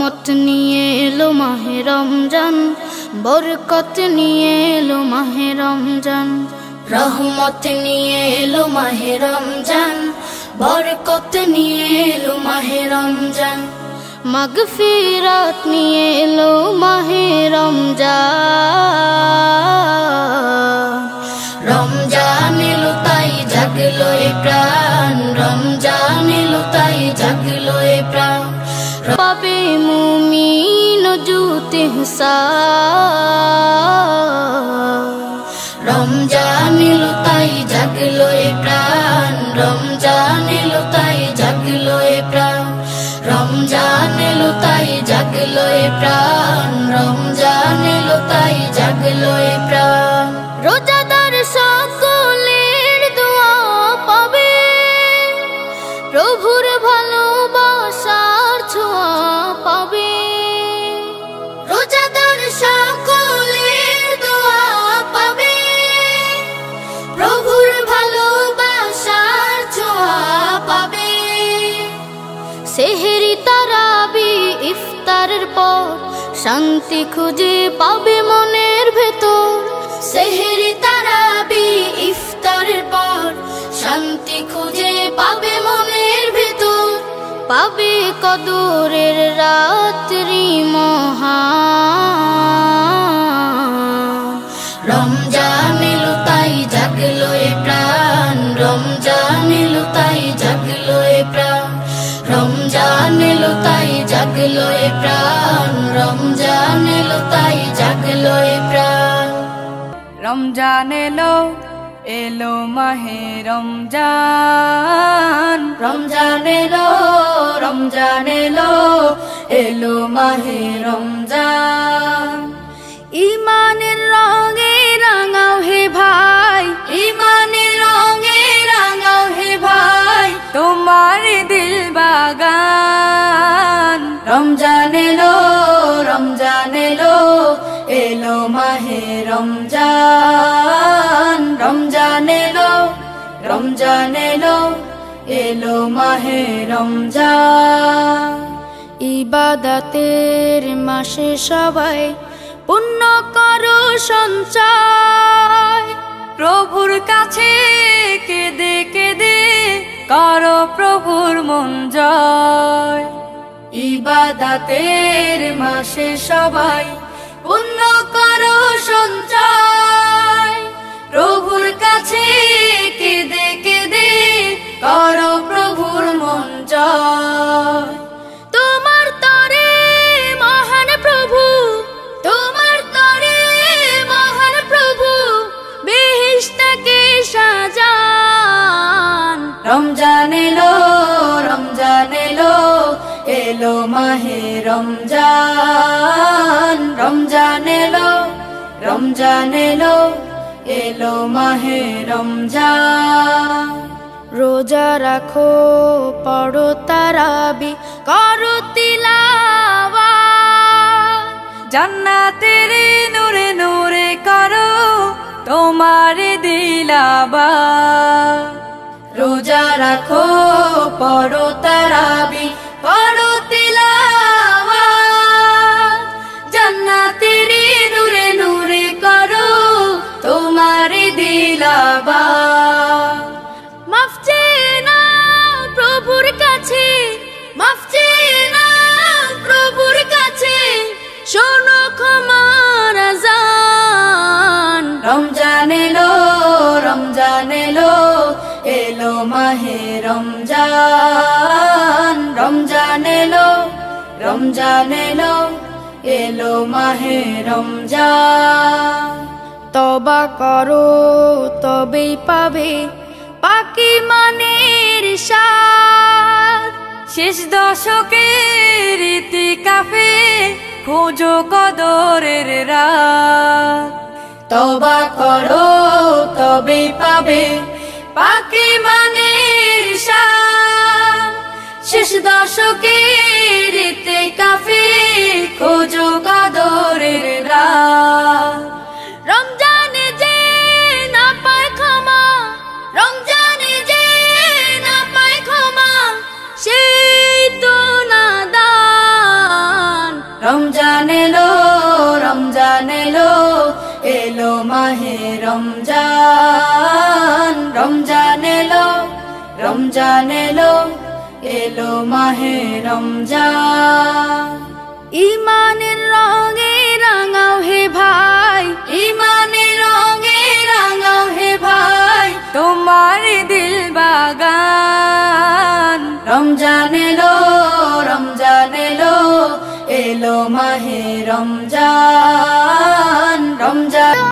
রহমত নিয়ে এলো মাহে রমজান, বরকত নিয়ে এলো মাহে রমজান। রহমত নিয়ে এলো মাহে রমজান, বরকত নিয়ে এলো মাহে রমজান। মাগফিরাত নিয়ে এলো মাহে রমজান। রমজান এলো তাই জাগলো এ প্রাণ, রমজান এলো তাই জাগলো এ প্রাণ। পাবে মুমিন জুতে হুসান। রমজান এলো তাই জাগলো এ প্রাণ, রমজান এলো তাই জাগলো এ প্রাণ। রমজান এলো তাই জাগলো এ প্রাণ, রমজান এলো তাই জাগলো এ প্রাণ। রোজাদার সকলের দোয়া পাবে, প্রভুর ভালোবাসার ছোঁয়া পাবে। রোজাদার সকলের দোয়া পাবে, প্রভুর ভালোবাসার ছোঁয়া পাবে। সেহরি তারাবি ইফতারের পর শান্তি খুঁজে পাবে মনের ভেতর। সেহরি তারাবি ইফতারের পর শান্তি খুঁজে পাবে মনের ভেতর। পাবে কদরের রাত্রি মহান। রমজান এলো তাই জাগলো এ প্রাণ, রমজান এলো তাই জাগলো এ প্রাণ। রমজান এলো তাই জাগলো এ প্রাণ, রমজান এলো তাই জাগলো এ প্রাণ। রমজান এলো এলো মাহে রমজান। রমজান এলো রমজান এলো এলো মাহে রমজান। ইমানের রঙে রাঙাও হে ভাই, ইমানের রঙে রাঙাও হে ভাই তোমার দিল বাগান। রমজান এলো রমজান এলো এলো মাহে রমজান। রমজান এলো রমজান এলো এলো মাহে রমজান। ইবাদতের মাসে সবাই পুণ্য করো সঞ্চয়। প্রভুর কাছে কেঁদে কেঁদে করো প্রভুর মন জয়। ইবাদতের মাসে সবাই পুণ্য করো সঞ্চয়। প্রভুর কাছে কেঁদে কেঁদে করো প্রভুর মন জয়। তোমার তরে মহান প্রভু, তোমার তরে মহান প্রভু বেহেশতকে সাজান। রমজান এলো রমজান এলো এলো মাহে রমজান। রমজান এলো রমজান এলো এলো মাহে রমজান। রোজা রাখো পড়ো তারাবি করো তিলাওয়াত। জান্নাতের নূরে নূরে করো তোমার দিলাবাত। রোজা রাখো পড়ো তারাবি পড়ো তিলাওয়াত। জান্নাতের নূরে নূরে করো তোমার দিলাবাত। মাফ চেয়ে নাও প্রভুর কাছে, মাফ চেয়ে নাও প্রভুর কাছে, শোনো ক্ষমার আযান। রমজান এলো রমজান এলো এলো মাহে রমজান। রমজান এলো রমজান এলো এলো মাহে রমজান। তওবা করো তবেই পাবে পাকি মানের স্বাদ। শেষ দশকের ইতিকাফে খোঁজো কদরের রাত। তওবা করো তবেই পাবে পাকি মানের স্বাদ। শেষ দশকের ইতিকাফে খোঁজো কদরের রাত। রমজানে যে না পায় ক্ষমা, রমজানে যে না পায় ক্ষমা, সেই তো নাদান। রমজান রমজান এলো রমজান এলো এলো মাহে রমজান ইমানের রঙে রাঙাও হে ভাই ইমানের রঙে রাঙাও হে ভাই তোমার দিল বাগান রমজান এলো এলো মাহে রমজান রমজান